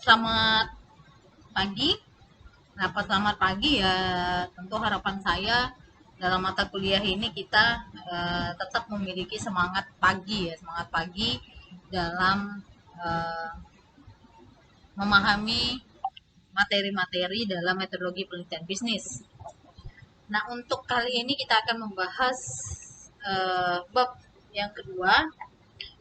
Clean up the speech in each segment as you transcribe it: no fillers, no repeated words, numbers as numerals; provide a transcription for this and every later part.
Selamat pagi. Kenapa selamat pagi ya? Tentu harapan saya dalam mata kuliah ini kita tetap memiliki semangat pagi ya, semangat pagi dalam eh, memahami materi-materi dalam metodologi penelitian bisnis. Nah, untuk kali ini kita akan membahas bab yang kedua,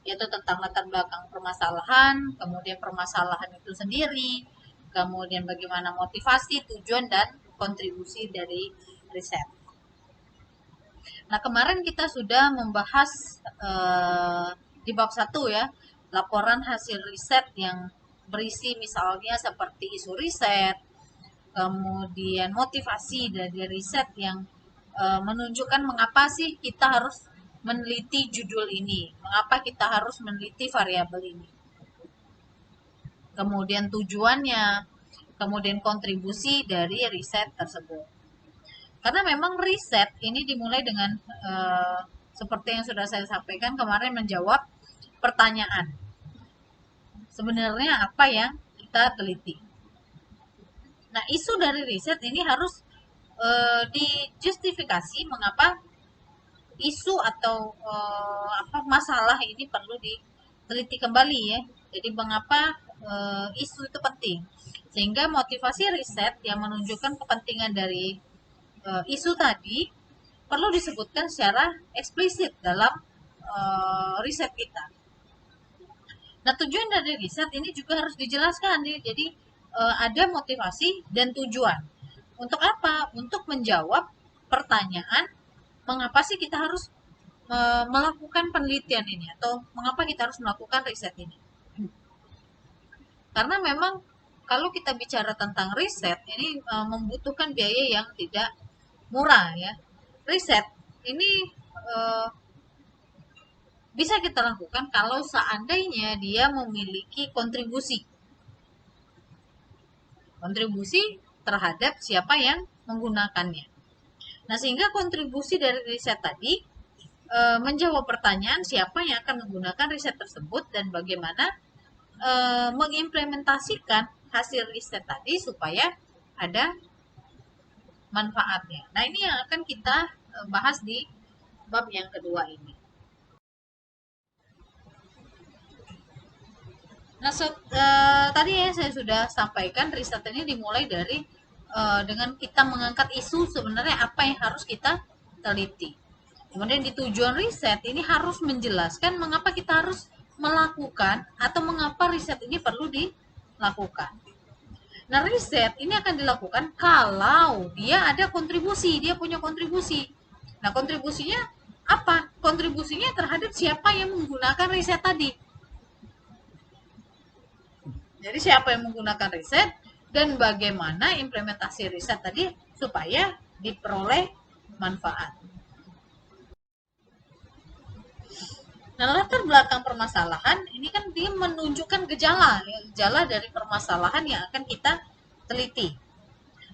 yaitu tentang latar belakang permasalahan, kemudian permasalahan itu sendiri, kemudian bagaimana motivasi, tujuan, dan kontribusi dari riset. Nah, kemarin kita sudah membahas di bab 1 ya, laporan hasil riset yang berisi misalnya seperti isu riset, kemudian motivasi dari riset yang menunjukkan mengapa sih kita harus meneliti judul ini, mengapa kita harus meneliti variabel ini, kemudian tujuannya, kemudian kontribusi dari riset tersebut. Karena memang riset ini dimulai dengan seperti yang sudah saya sampaikan kemarin, menjawab pertanyaan. Sebenarnya apa yang kita teliti? Nah, isu dari riset ini harus dijustifikasi mengapa isu atau apa masalah ini perlu diteliti kembali ya. Jadi mengapa isu itu penting? Sehingga motivasi riset yang menunjukkan kepentingan dari isu tadi perlu disebutkan secara eksplisit dalam riset kita. Nah, tujuan dari riset ini juga harus dijelaskan nih. Jadi ada motivasi dan tujuan. Untuk apa? Untuk menjawab pertanyaan mengapa sih kita harus melakukan penelitian ini, atau mengapa kita harus melakukan riset ini. Karena memang kalau kita bicara tentang riset ini membutuhkan biaya yang tidak murah ya. Riset ini bisa kita lakukan kalau seandainya dia memiliki kontribusi terhadap siapa yang menggunakannya. Nah, sehingga kontribusi dari riset tadi menjawab pertanyaan siapa yang akan menggunakan riset tersebut dan bagaimana mengimplementasikan hasil riset tadi supaya ada manfaatnya. Nah, ini yang akan kita bahas di bab yang kedua ini. Nah, tadi ya saya sudah sampaikan riset ini dimulai dari dengan kita mengangkat isu sebenarnya apa yang harus kita teliti. Kemudian di tujuan riset ini harus menjelaskan mengapa kita harus melakukan atau mengapa riset ini perlu dilakukan. Nah, riset ini akan dilakukan kalau dia ada kontribusi, dia punya kontribusi. Nah, kontribusinya apa? Kontribusinya terhadap siapa yang menggunakan riset tadi. Jadi siapa yang menggunakan riset dan bagaimana implementasi riset tadi supaya diperoleh manfaat. Nah, latar belakang permasalahan ini kan dia menunjukkan gejala dari permasalahan yang akan kita teliti.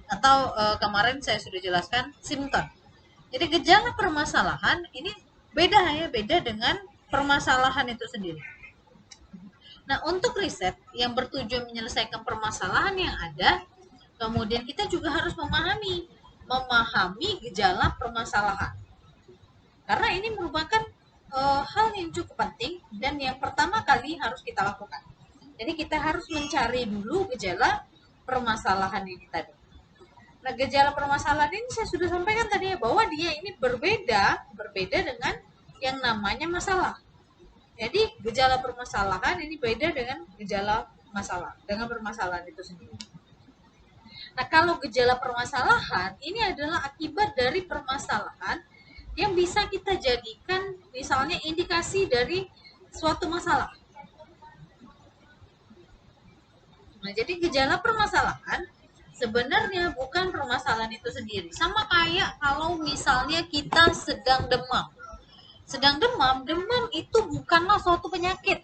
Atau kemarin saya sudah jelaskan simptom. Jadi gejala permasalahan ini beda dengan permasalahan itu sendiri. Nah, untuk riset yang bertujuan menyelesaikan permasalahan yang ada, kemudian kita juga harus memahami gejala permasalahan. Karena ini merupakan hal yang cukup penting dan yang pertama kali harus kita lakukan. Jadi kita harus mencari dulu gejala permasalahan ini tadi. Nah, gejala permasalahan ini saya sudah sampaikan tadi ya, bahwa dia ini berbeda dengan yang namanya masalah. Jadi gejala permasalahan ini beda dengan gejala masalah, dengan permasalahan itu sendiri. Nah, kalau gejala permasalahan ini adalah akibat dari permasalahan yang bisa kita jadikan misalnya indikasi dari suatu masalah. Nah, jadi gejala permasalahan sebenarnya bukan permasalahan itu sendiri. Sama kayak kalau misalnya kita sedang demam. Demam itu bukanlah suatu penyakit.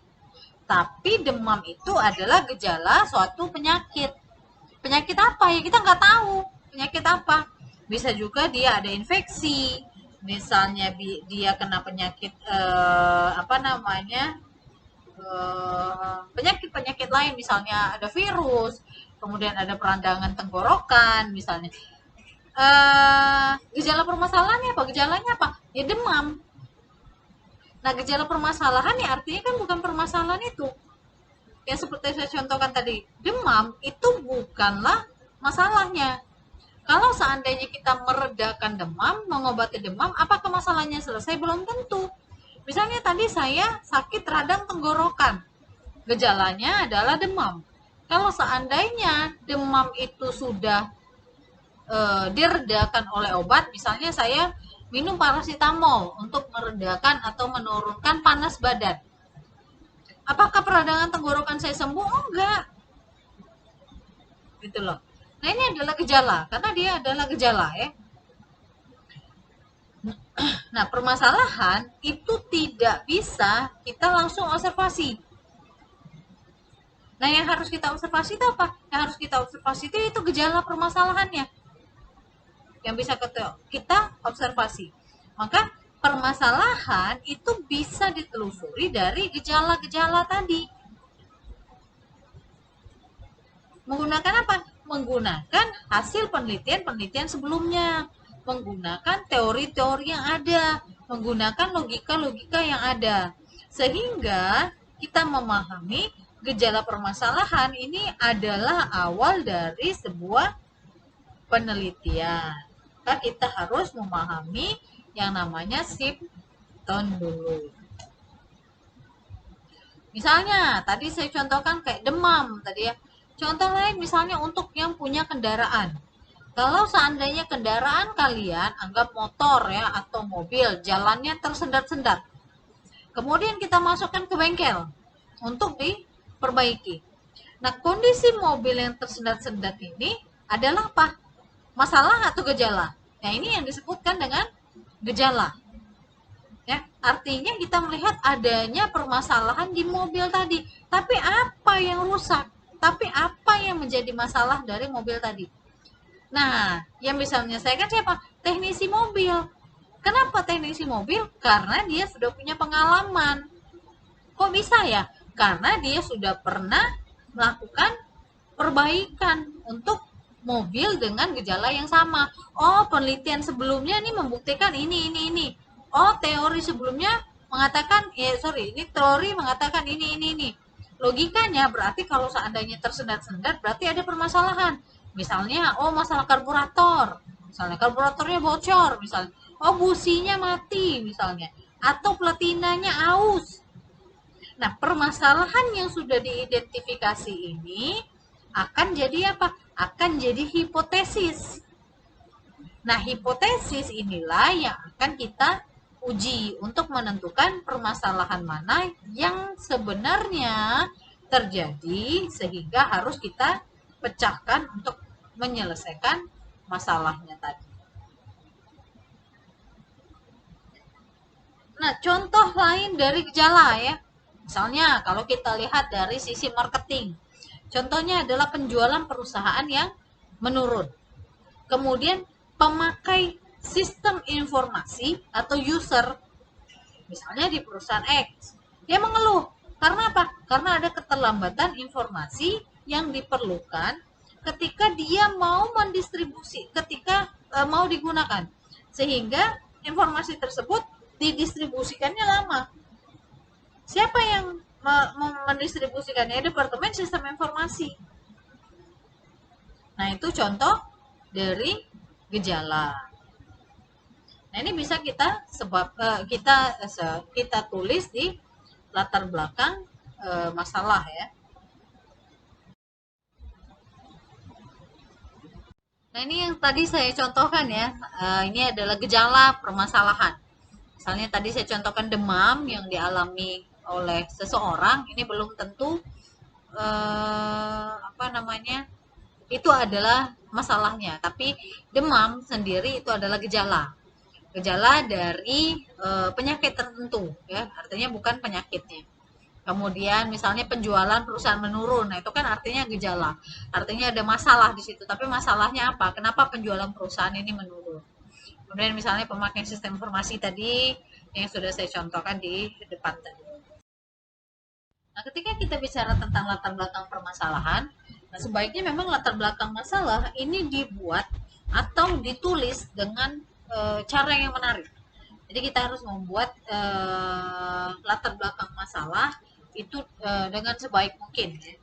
Tapi demam itu adalah gejala suatu penyakit. Penyakit apa ya? Kita nggak tahu penyakit apa. Bisa juga dia ada infeksi, misalnya dia kena penyakit penyakit-penyakit lain, misalnya ada virus, kemudian ada peradangan tenggorokan misalnya. Gejala permasalahannya apa? Gejalanya apa? Ya demam. Nah, gejala permasalahan ya artinya kan bukan permasalahan itu. Ya seperti saya contohkan tadi, demam itu bukanlah masalahnya. Kalau seandainya kita meredakan demam, mengobati demam, apakah masalahnya selesai? Belum tentu. Misalnya tadi saya sakit radang tenggorokan, gejalanya adalah demam. Kalau seandainya demam itu sudah diredakan oleh obat, misalnya saya minum paracetamol untuk meredakan atau menurunkan panas badan. Apakah peradangan tenggorokan saya sembuh? Oh, enggak. Gitu loh. Nah, ini adalah gejala, karena dia adalah gejala ya. Nah, permasalahan itu tidak bisa kita langsung observasi. Nah, yang harus kita observasi itu apa? Yang harus kita observasi itu gejala permasalahannya. Yang bisa kita observasi. Maka permasalahan itu bisa ditelusuri dari gejala-gejala tadi. Menggunakan apa? Menggunakan hasil penelitian-penelitian sebelumnya, menggunakan teori-teori yang ada, menggunakan logika-logika yang ada, sehingga kita memahami gejala permasalahan ini adalah awal dari sebuah penelitian. Maka kita harus memahami yang namanya simptom dulu. Misalnya, tadi saya contohkan kayak demam tadi ya. Contoh lain misalnya untuk yang punya kendaraan. Kalau seandainya kendaraan kalian, anggap motor ya atau mobil, jalannya tersendat-sendat. Kemudian kita masukkan ke bengkel untuk diperbaiki. Nah, kondisi mobil yang tersendat-sendat ini adalah apa? Masalah atau gejala? Nah, ini yang disebutkan dengan gejala. Ya, artinya kita melihat adanya permasalahan di mobil tadi. Tapi apa yang rusak? Tapi apa yang menjadi masalah dari mobil tadi? Nah, yang bisa menyelesaikan siapa? Teknisi mobil. Kenapa teknisi mobil? Karena dia sudah punya pengalaman. Kok bisa ya? Karena dia sudah pernah melakukan perbaikan untuk mobil dengan gejala yang sama. Oh, penelitian sebelumnya ini membuktikan ini. Oh, teori sebelumnya mengatakan, ini teori mengatakan ini. Logikanya berarti kalau seandainya tersendat-sendat berarti ada permasalahan. Misalnya, oh masalah karburator. Misalnya karburatornya bocor, misalnya. Oh, businya mati, misalnya. Atau platinanya aus. Nah, permasalahan yang sudah diidentifikasi ini akan jadi apa? Akan jadi hipotesis. Nah, hipotesis inilah yang akan kita uji untuk menentukan permasalahan mana yang sebenarnya terjadi sehingga harus kita pecahkan untuk menyelesaikan masalahnya tadi. Nah, contoh lain dari gejala ya. Misalnya kalau kita lihat dari sisi marketing. Contohnya adalah penjualan perusahaan yang menurun. Kemudian pemakai sistem informasi atau user, misalnya di perusahaan X, dia mengeluh. Karena apa? Karena ada keterlambatan informasi yang diperlukan ketika dia mau mendistribusi, ketika mau digunakan. Sehingga informasi tersebut didistribusikannya lama. Siapa yang mendistribusikannya? Departemen Sistem Informasi. Nah, itu contoh dari gejala. Nah, ini bisa kita kita tulis di latar belakang masalah ya. Nah, ini yang tadi saya contohkan ya. Ini adalah gejala permasalahan. Misalnya tadi saya contohkan demam yang dialami oleh seseorang, ini belum tentu itu adalah masalahnya, tapi demam sendiri itu adalah gejala dari penyakit tertentu ya, artinya bukan penyakitnya. Kemudian misalnya penjualan perusahaan menurun, nah itu kan artinya gejala, artinya ada masalah di situ, tapi masalahnya apa, kenapa penjualan perusahaan ini menurun. Kemudian misalnya pemakaian sistem informasi tadi yang sudah saya contohkan di depan tadi. Nah, ketika kita bicara tentang latar belakang permasalahan, nah sebaiknya memang latar belakang masalah ini dibuat atau ditulis dengan cara yang menarik. Jadi kita harus membuat latar belakang masalah itu dengan sebaik mungkin. Ya.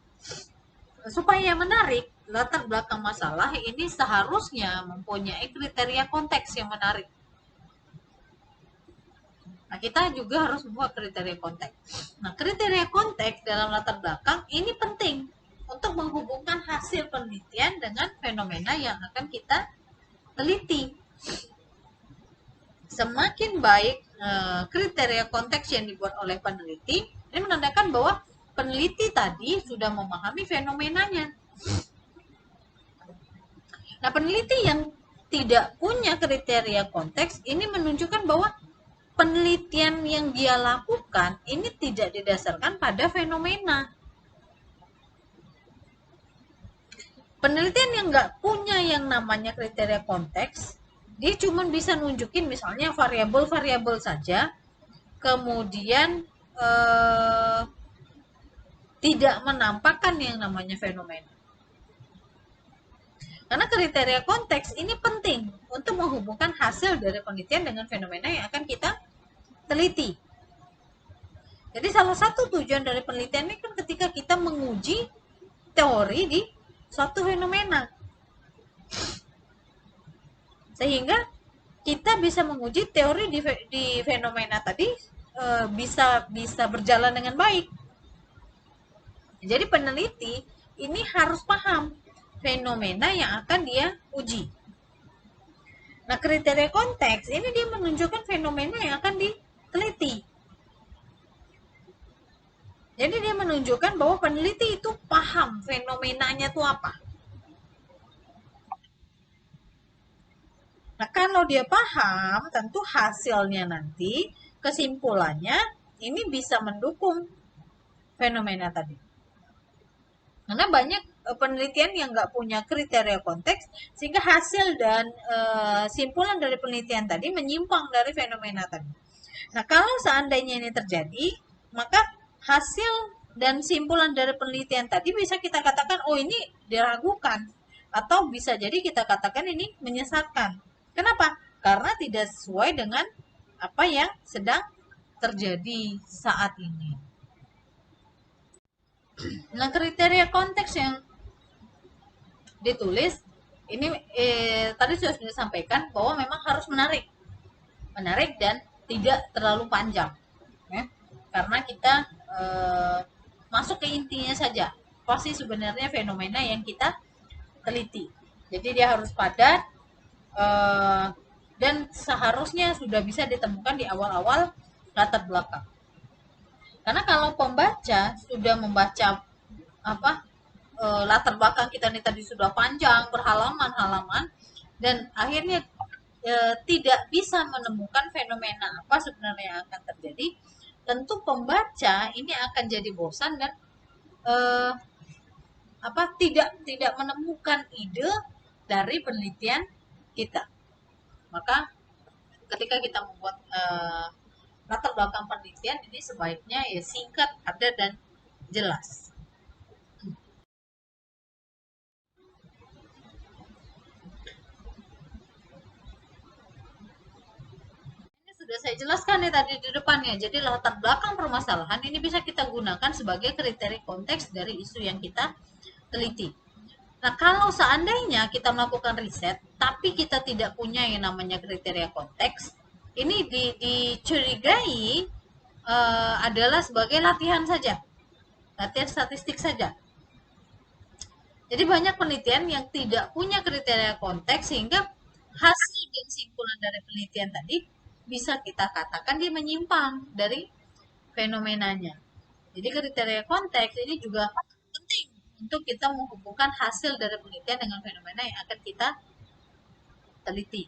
Supaya menarik, latar belakang masalah ini seharusnya mempunyai kriteria konteks yang menarik. Nah, kita juga harus membuat kriteria konteks. Nah, kriteria konteks dalam latar belakang ini penting untuk menghubungkan hasil penelitian dengan fenomena yang akan kita teliti. Semakin baik kriteria konteks yang dibuat oleh peneliti, ini menandakan bahwa peneliti tadi sudah memahami fenomenanya. Nah, peneliti yang tidak punya kriteria konteks ini menunjukkan bahwa penelitian yang dia lakukan ini tidak didasarkan pada fenomena. Penelitian yang nggak punya yang namanya kriteria konteks, dia cuma bisa nunjukin misalnya variabel-variabel saja, kemudian tidak menampakkan yang namanya fenomena. Karena kriteria konteks ini penting untuk menghubungkan hasil dari penelitian dengan fenomena yang akan kita teliti. Jadi salah satu tujuan dari penelitian ini kan ketika kita menguji teori di suatu fenomena. Sehingga kita bisa menguji teori di fenomena tadi bisa berjalan dengan baik. Jadi peneliti ini harus paham fenomena yang akan dia uji. Nah, kriteria konteks ini dia menunjukkan fenomena yang akan diteliti. Jadi dia menunjukkan bahwa peneliti itu paham fenomenanya itu apa. Nah, kalau dia paham, tentu hasilnya nanti, kesimpulannya ini bisa mendukung fenomena tadi. Karena banyak penelitian yang nggak punya kriteria konteks, sehingga hasil dan simpulan dari penelitian tadi menyimpang dari fenomena tadi. Nah, kalau seandainya ini terjadi, maka hasil dan simpulan dari penelitian tadi bisa kita katakan, oh ini diragukan. Atau bisa jadi kita katakan ini menyesatkan. Kenapa? Karena tidak sesuai dengan apa yang sedang terjadi saat ini. Nah, kriteria konteks yang ditulis ini tadi sudah disampaikan bahwa memang harus menarik dan tidak terlalu panjang, ya. Karena kita masuk ke intinya saja. Apa sih sebenarnya fenomena yang kita teliti? Jadi dia harus padat dan seharusnya sudah bisa ditemukan di awal-awal latar belakang. Karena kalau pembaca sudah membaca apa latar belakang kita ini tadi sudah panjang berhalaman-halaman dan akhirnya tidak bisa menemukan fenomena apa sebenarnya yang akan terjadi, tentu pembaca ini akan jadi bosan dan tidak menemukan ide dari penelitian kita. Maka ketika kita membuat latar belakang penelitian ini sebaiknya ya singkat, padat dan jelas. Sudah saya jelaskan ya tadi di depannya. Jadi latar belakang permasalahan ini bisa kita gunakan sebagai kriteria konteks dari isu yang kita teliti. Nah, kalau seandainya kita melakukan riset, tapi kita tidak punya yang namanya kriteria konteks, ini dicurigai adalah sebagai latihan saja, latihan statistik saja. Jadi banyak penelitian yang tidak punya kriteria konteks sehingga hasil dan simpulan dari penelitian tadi bisa kita katakan dia menyimpang dari fenomenanya. Jadi kriteria konteks ini juga penting untuk kita menghubungkan hasil dari penelitian dengan fenomena yang akan kita teliti.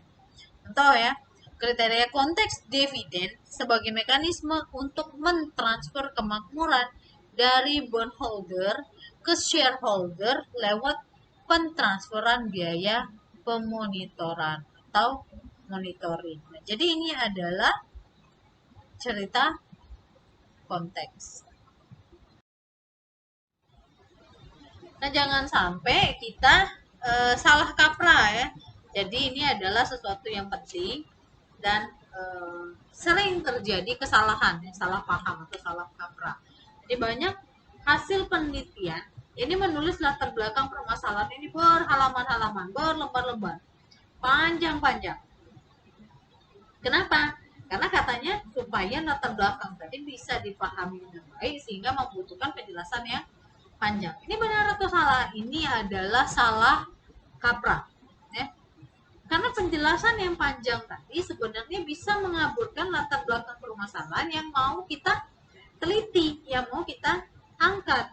Contoh ya, kriteria konteks dividen sebagai mekanisme untuk mentransfer kemakmuran dari bondholder ke shareholder lewat pentransferan biaya pemonitoran atau monitoring. Nah, jadi ini adalah cerita konteks. Nah, jangan sampai kita salah kaprah ya. Jadi ini adalah sesuatu yang penting dan sering terjadi kesalahan, ya, salah paham atau salah kaprah. Jadi banyak hasil penelitian ini menulis latar belakang permasalahan ini berhalaman-halaman, berlembar-lembar, panjang-panjang. Kenapa? Karena katanya supaya latar belakang tadi bisa dipahami dengan baik sehingga membutuhkan penjelasan yang panjang. Ini benar atau salah? Ini adalah salah kaprah. Ya. Karena penjelasan yang panjang tadi sebenarnya bisa mengaburkan latar belakang permasalahan yang mau kita teliti, yang mau kita angkat.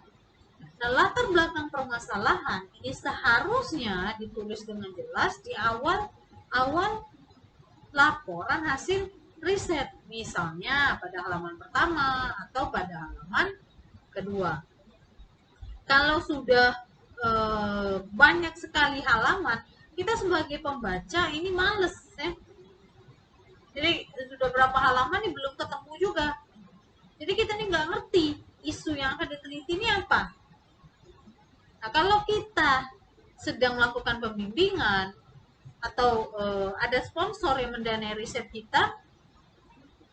Nah, latar belakang permasalahan ini seharusnya ditulis dengan jelas di awal laporan hasil riset, misalnya pada halaman pertama atau pada halaman kedua. Kalau sudah banyak sekali halaman, kita sebagai pembaca ini males ya. Jadi sudah berapa halaman nih belum ketemu juga. Jadi kita ini nggak ngerti isu yang akan diteliti ini apa. Nah, kalau kita sedang melakukan pembimbingan atau ada sponsor yang mendanai riset kita,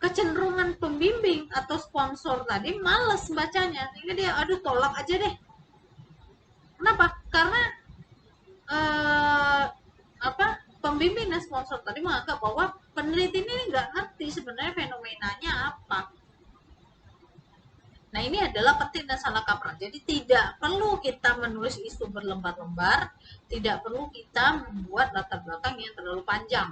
kecenderungan pembimbing atau sponsor tadi males bacanya, sehingga dia aduh tolak aja deh. Kenapa? Karena apa, pembimbing dan sponsor tadi menganggap bahwa peneliti ini nggak ngerti sebenarnya fenomenanya apa. Nah, ini adalah penting dan salah kaprah. Jadi tidak perlu kita menulis isu berlembar-lembar, tidak perlu kita membuat latar belakang yang terlalu panjang.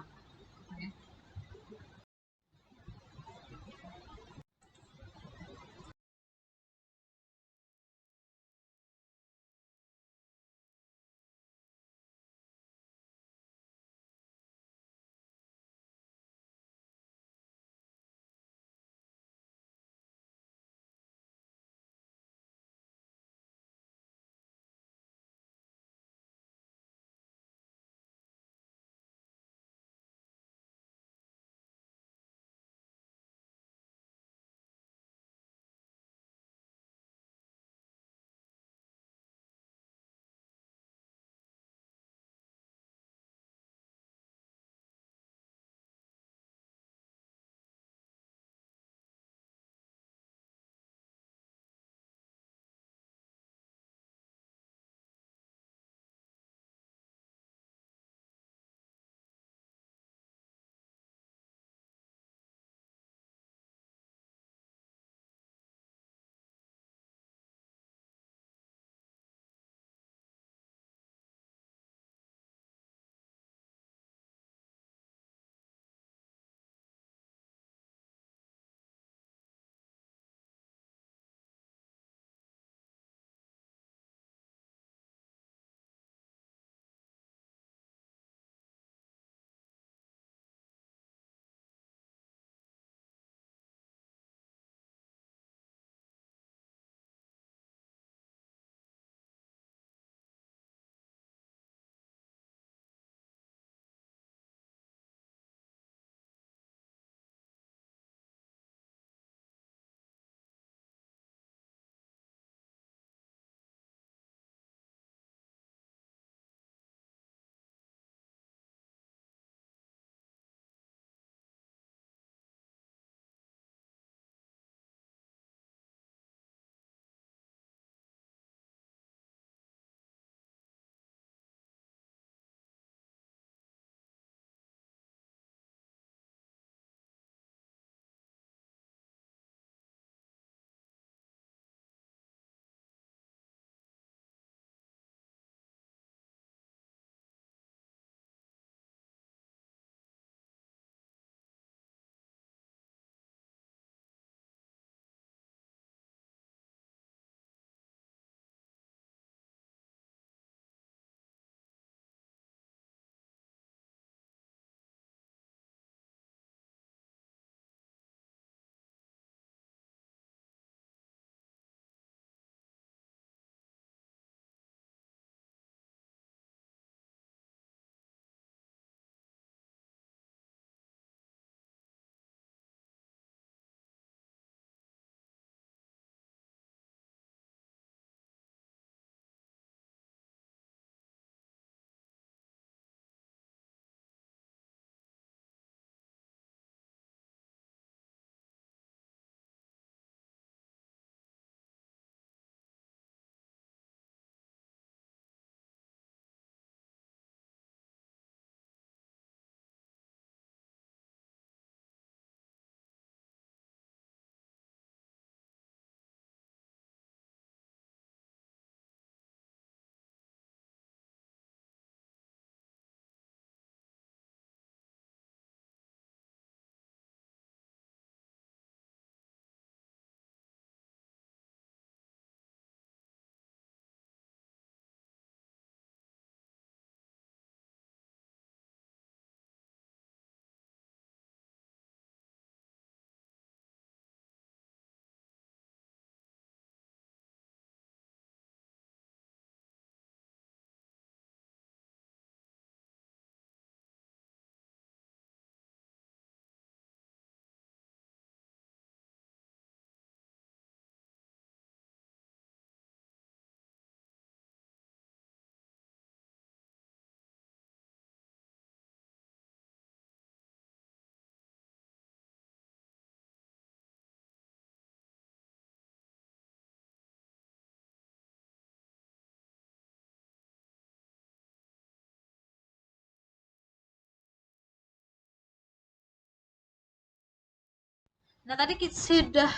Nah, tadi sudah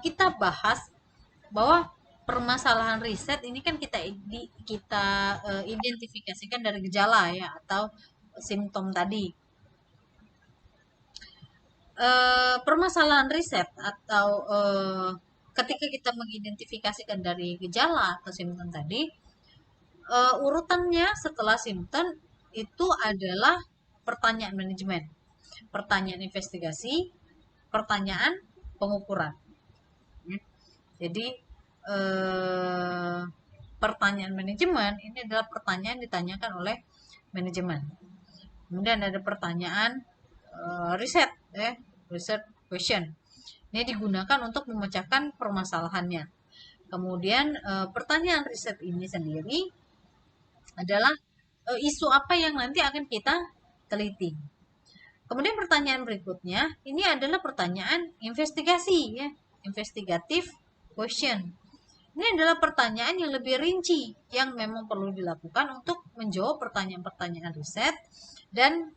kita bahas bahwa permasalahan riset ini kan kita identifikasikan dari gejala ya atau simptom tadi. Permasalahan riset atau ketika kita mengidentifikasikan dari gejala atau simptom tadi, urutannya setelah simptom itu adalah pertanyaan manajemen, pertanyaan investigasi, pertanyaan pengukuran. Jadi pertanyaan manajemen ini adalah pertanyaan ditanyakan oleh manajemen. Kemudian ada pertanyaan riset, research question. Ini digunakan untuk memecahkan permasalahannya. Kemudian pertanyaan riset ini sendiri adalah isu apa yang nanti akan kita teliti. Kemudian pertanyaan berikutnya ini adalah pertanyaan investigasi ya, investigative question. Ini adalah pertanyaan yang lebih rinci yang memang perlu dilakukan untuk menjawab pertanyaan-pertanyaan riset dan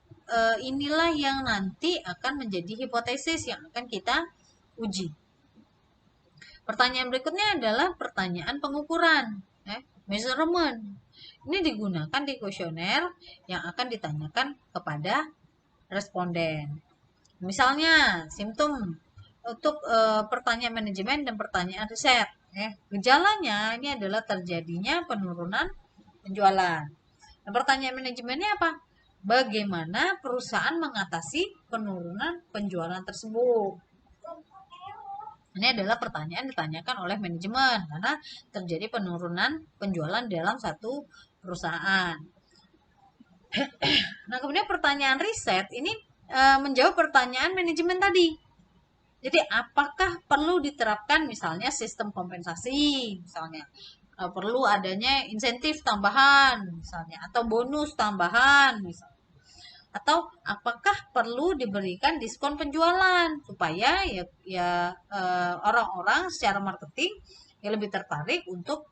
inilah yang nanti akan menjadi hipotesis yang akan kita uji. Pertanyaan berikutnya adalah pertanyaan pengukuran, measurement. Ini digunakan di kuesioner yang akan ditanyakan kepada responden. Misalnya simptom untuk pertanyaan manajemen dan pertanyaan riset. Gejalanya ini adalah terjadinya penurunan penjualan. Nah, pertanyaan manajemennya apa? Bagaimana perusahaan mengatasi penurunan penjualan tersebut? Ini adalah pertanyaan ditanyakan oleh manajemen karena terjadi penurunan penjualan dalam satu perusahaan. Nah, kemudian pertanyaan riset ini menjawab pertanyaan manajemen tadi. Jadi, apakah perlu diterapkan misalnya sistem kompensasi, misalnya perlu adanya insentif tambahan, misalnya atau bonus tambahan, misalnya. Atau apakah perlu diberikan diskon penjualan supaya orang-orang secara marketing ya lebih tertarik untuk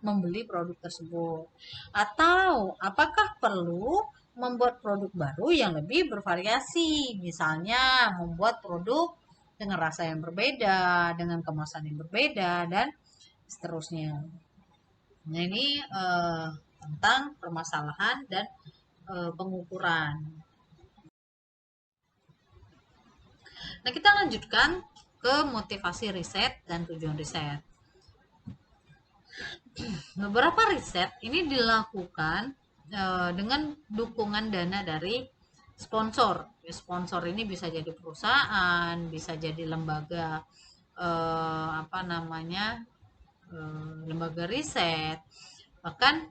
membeli produk tersebut. Atau apakah perlu membuat produk baru yang lebih bervariasi, misalnya membuat produk dengan rasa yang berbeda, dengan kemasan yang berbeda, dan seterusnya. Nah, ini tentang permasalahan dan pengukuran. Nah, kita lanjutkan ke motivasi riset dan tujuan riset. Beberapa riset ini dilakukan dengan dukungan dana dari sponsor. Sponsor ini bisa jadi perusahaan, bisa jadi lembaga lembaga riset, bahkan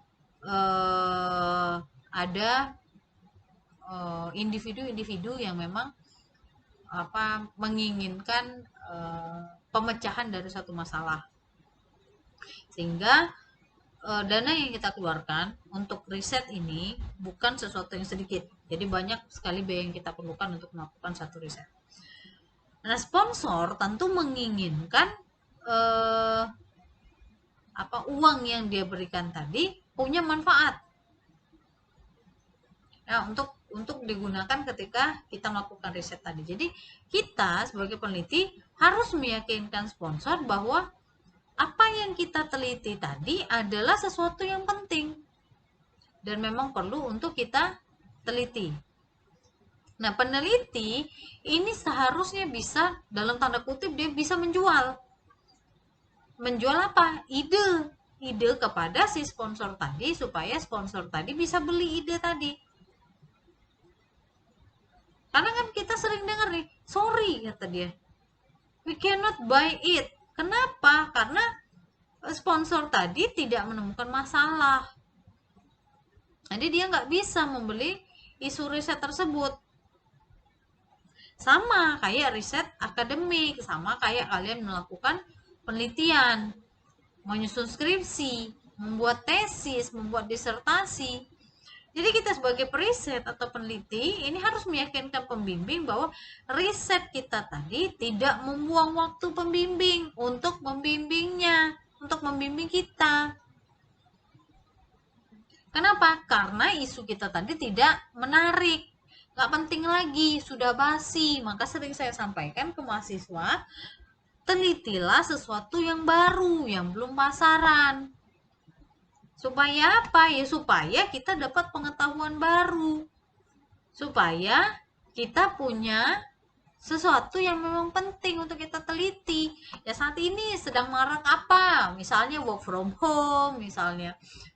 ada individu-individu yang memang menginginkan pemecahan dari satu masalah, sehingga dana yang kita keluarkan untuk riset ini bukan sesuatu yang sedikit. Jadi banyak sekali biaya yang kita perlukan untuk melakukan satu riset. Nah, sponsor tentu menginginkan uang yang dia berikan tadi punya manfaat. Nah, untuk digunakan ketika kita melakukan riset tadi. Jadi kita sebagai peneliti harus meyakinkan sponsor bahwa apa yang kita teliti tadi adalah sesuatu yang penting dan memang perlu untuk kita teliti. Nah, peneliti ini seharusnya bisa, dalam tanda kutip, dia bisa menjual. Menjual apa? Ide kepada si sponsor tadi supaya sponsor tadi bisa beli ide tadi. Karena kan kita sering dengar nih, sorry kata dia, we cannot buy it. Kenapa? Karena sponsor tadi tidak menemukan masalah. Jadi dia nggak bisa membeli isu riset tersebut. Sama kayak riset akademik, sama kayak kalian melakukan penelitian, menyusun skripsi, membuat tesis, membuat disertasi. Jadi kita sebagai periset atau peneliti ini harus meyakinkan pembimbing bahwa riset kita tadi tidak membuang waktu pembimbing untuk membimbingnya, untuk membimbing kita. Kenapa? Karena isu kita tadi tidak menarik, nggak penting lagi, sudah basi. Maka sering saya sampaikan ke mahasiswa, telitilah sesuatu yang baru, yang belum pasaran. Supaya apa? Ya supaya kita dapat pengetahuan baru. Supaya kita punya sesuatu yang memang penting untuk kita teliti. Ya saat ini sedang marak apa? Misalnya work from home, misalnya.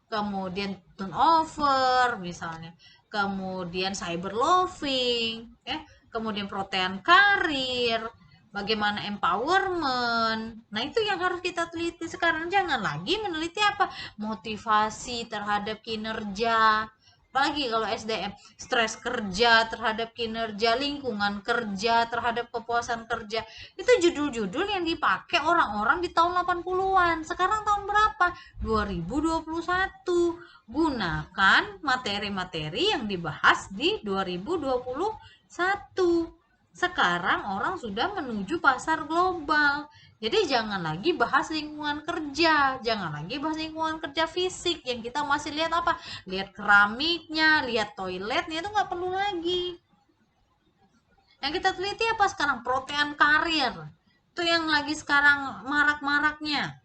Kemudian turnover, misalnya. Kemudian cyber loving, ya. Kemudian protean karir, bagaimana empowerment. Nah, itu yang harus kita teliti sekarang. Jangan lagi meneliti apa? Motivasi terhadap kinerja, apalagi kalau SDM, stres kerja terhadap kinerja, lingkungan kerja terhadap kepuasan kerja. Itu judul-judul yang dipakai orang-orang di tahun 80-an. Sekarang tahun berapa? 2021. Gunakan materi-materi yang dibahas di 2021. Sekarang orang sudah menuju pasar global. Jadi jangan lagi bahas lingkungan kerja, jangan lagi bahas lingkungan kerja fisik yang kita masih lihat apa? Lihat keramiknya, lihat toiletnya, itu nggak perlu lagi. Yang kita teliti apa sekarang? Protean karir. Itu yang lagi sekarang marak-maraknya.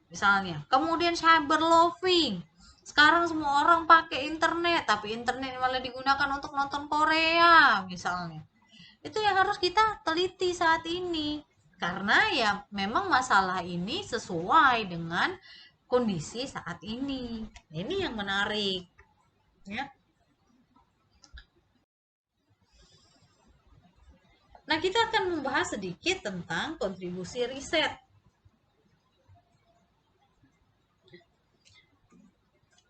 Misalnya. Kemudian cyber loving. Sekarang semua orang pakai internet, tapi internet malah digunakan untuk nonton Korea misalnya. Itu yang harus kita teliti saat ini. Karena ya memang masalah ini sesuai dengan kondisi saat ini. Ini yang menarik, ya. Nah, kita akan membahas sedikit tentang kontribusi riset.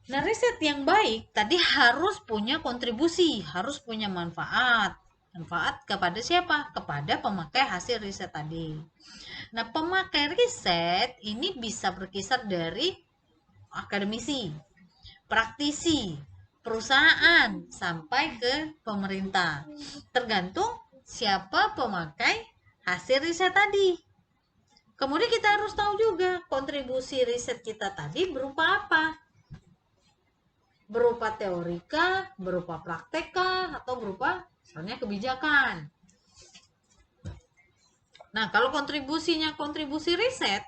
Nah, riset yang baik tadi harus punya kontribusi, harus punya manfaat. Manfaat kepada siapa? Kepada pemakai hasil riset tadi. Nah, pemakai riset ini bisa berkisar dari akademisi, praktisi, perusahaan, sampai ke pemerintah. Tergantung siapa pemakai hasil riset tadi. Kemudian kita harus tahu juga kontribusi riset kita tadi berupa apa? Berupa teorika, berupa praktekah, atau berupa misalnya kebijakan. Nah, kalau kontribusinya kontribusi riset,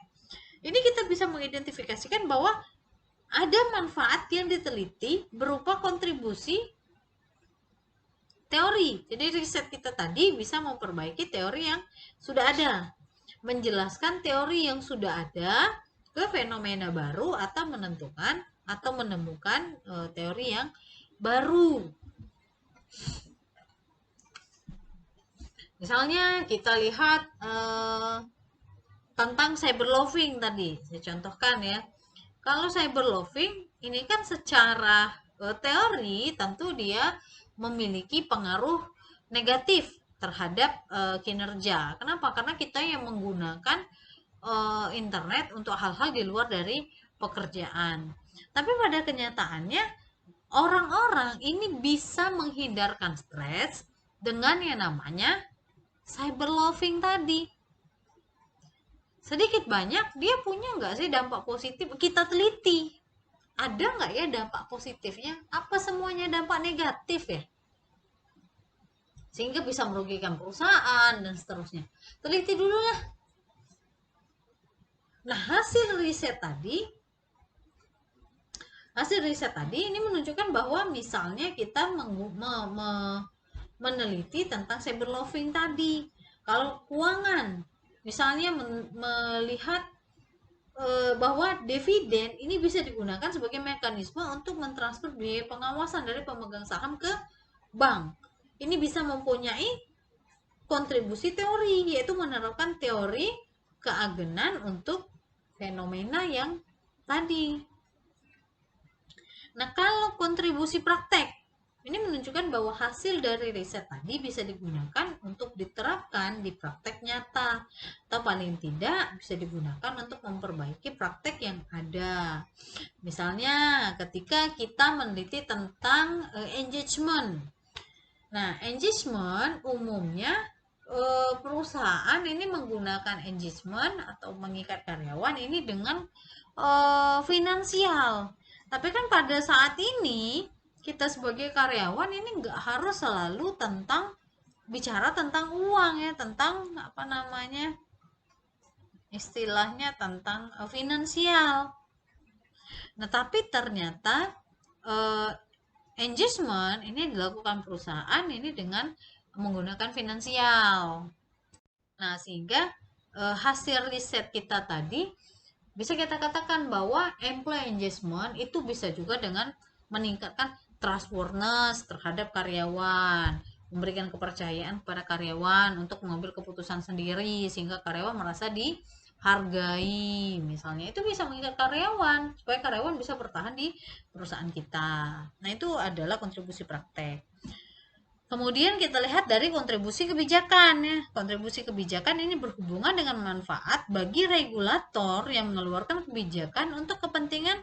ini kita bisa mengidentifikasikan bahwa ada manfaat yang diteliti berupa kontribusi teori. Jadi riset kita tadi bisa memperbaiki teori yang sudah ada, menjelaskan teori yang sudah ada ke fenomena baru, atau menentukan atau menemukan teori yang baru. Misalnya kita lihat tentang cyber loving tadi, saya contohkan ya. Kalau cyber loving ini kan secara teori tentu dia memiliki pengaruh negatif terhadap kinerja. Kenapa? Karena kita yang menggunakan internet untuk hal-hal di luar dari pekerjaan. Tapi pada kenyataannya orang-orang ini bisa menghindarkan stres dengan yang namanya cyber loving tadi. Sedikit banyak dia punya nggak sih dampak positif? Kita teliti. Ada nggak ya dampak positifnya? Apa semuanya dampak negatif ya? Sehingga bisa merugikan perusahaan dan seterusnya. Teliti dulu lah. Nah, hasil riset tadi ini menunjukkan bahwa misalnya kita meneliti tentang cyber loving tadi. Kalau keuangan, misalnya melihat bahwa dividen ini bisa digunakan sebagai mekanisme untuk mentransfer biaya pengawasan dari pemegang saham ke bank. Ini bisa mempunyai kontribusi teori, yaitu menerapkan teori keagenan untuk fenomena yang tadi. Nah, kalau kontribusi praktek, ini menunjukkan bahwa hasil dari riset tadi bisa digunakan untuk diterapkan di praktek nyata, atau paling tidak bisa digunakan untuk memperbaiki praktek yang ada. Misalnya ketika kita meneliti tentang engagement. Nah, engagement umumnya perusahaan ini menggunakan engagement atau mengikat karyawan ini dengan finansial. Tapi kan pada saat ini kita sebagai karyawan ini nggak harus selalu bicara tentang uang ya, tentang apa namanya, istilahnya tentang finansial. Nah, tapi ternyata uh, engagement ini dilakukan perusahaan ini dengan menggunakan finansial. Nah, sehingga hasil riset kita tadi bisa kita katakan bahwa employee engagement itu bisa juga dengan meningkatkan trustworthiness terhadap karyawan, memberikan kepercayaan kepada karyawan untuk mengambil keputusan sendiri sehingga karyawan merasa dihargai. Misalnya itu bisa mengikat karyawan supaya karyawan bisa bertahan di perusahaan kita. Nah, itu adalah kontribusi praktek. Kemudian kita lihat dari kontribusi kebijakan ya. Kontribusi kebijakan ini berhubungan dengan manfaat bagi regulator yang mengeluarkan kebijakan untuk kepentingan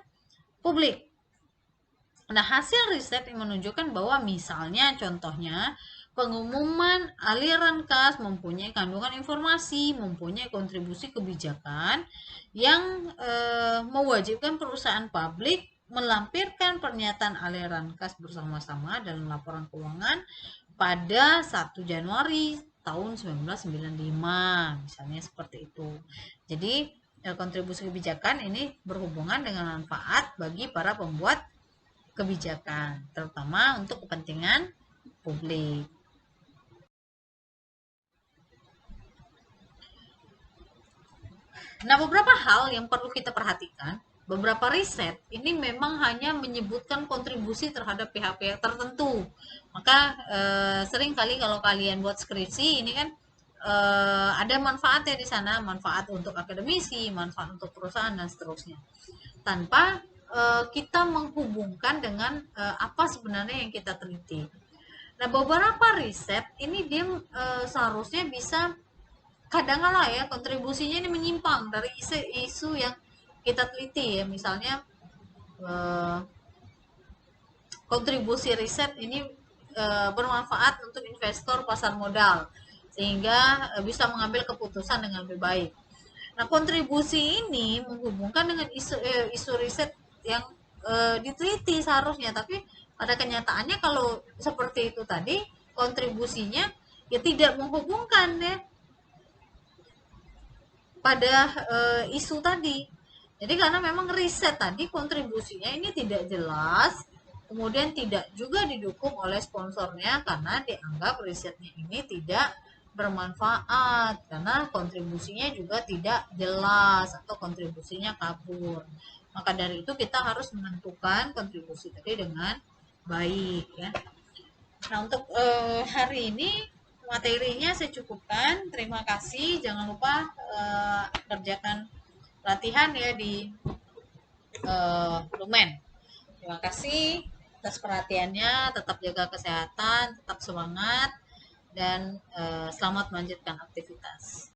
publik. Nah, hasil riset yang menunjukkan bahwa misalnya contohnya pengumuman aliran kas mempunyai kandungan informasi, mempunyai kontribusi kebijakan yang mewajibkan perusahaan publik melampirkan pernyataan aliran kas bersama-sama dalam laporan keuangan pada 1 Januari tahun 1995, misalnya seperti itu. Jadi kontribusi kebijakan ini berhubungan dengan manfaat bagi para pembuat kebijakan, terutama untuk kepentingan publik. Nah, beberapa hal yang perlu kita perhatikan, beberapa riset ini memang hanya menyebutkan kontribusi terhadap pihak-pihak tertentu. Maka sering kali kalau kalian buat skripsi ini kan ada manfaatnya di sana, manfaat untuk akademisi, manfaat untuk perusahaan dan seterusnya. Tanpa kita menghubungkan dengan apa sebenarnya yang kita teliti. Nah, beberapa riset ini dia seharusnya bisa kadang-kala ya kontribusinya ini menyimpang dari isu yang kita teliti ya. Misalnya eh, kontribusi riset ini bermanfaat untuk investor pasar modal sehingga bisa mengambil keputusan dengan lebih baik. Nah, kontribusi ini menghubungkan dengan isu riset yang diteliti seharusnya, tapi pada kenyataannya kalau seperti itu tadi kontribusinya ya tidak menghubungkan ya pada isu tadi. Jadi karena memang riset tadi kontribusinya ini tidak jelas, kemudian tidak juga didukung oleh sponsornya karena dianggap risetnya ini tidak bermanfaat karena kontribusinya juga tidak jelas atau kontribusinya kabur. Maka dari itu kita harus menentukan kontribusi tadi dengan baik ya. Nah, untuk hari ini materinya saya cukupkan. Terima kasih. Jangan lupa kerjakan latihan ya di Lumen. Terima kasih atas perhatiannya. Tetap jaga kesehatan, tetap semangat, dan selamat melanjutkan aktivitas.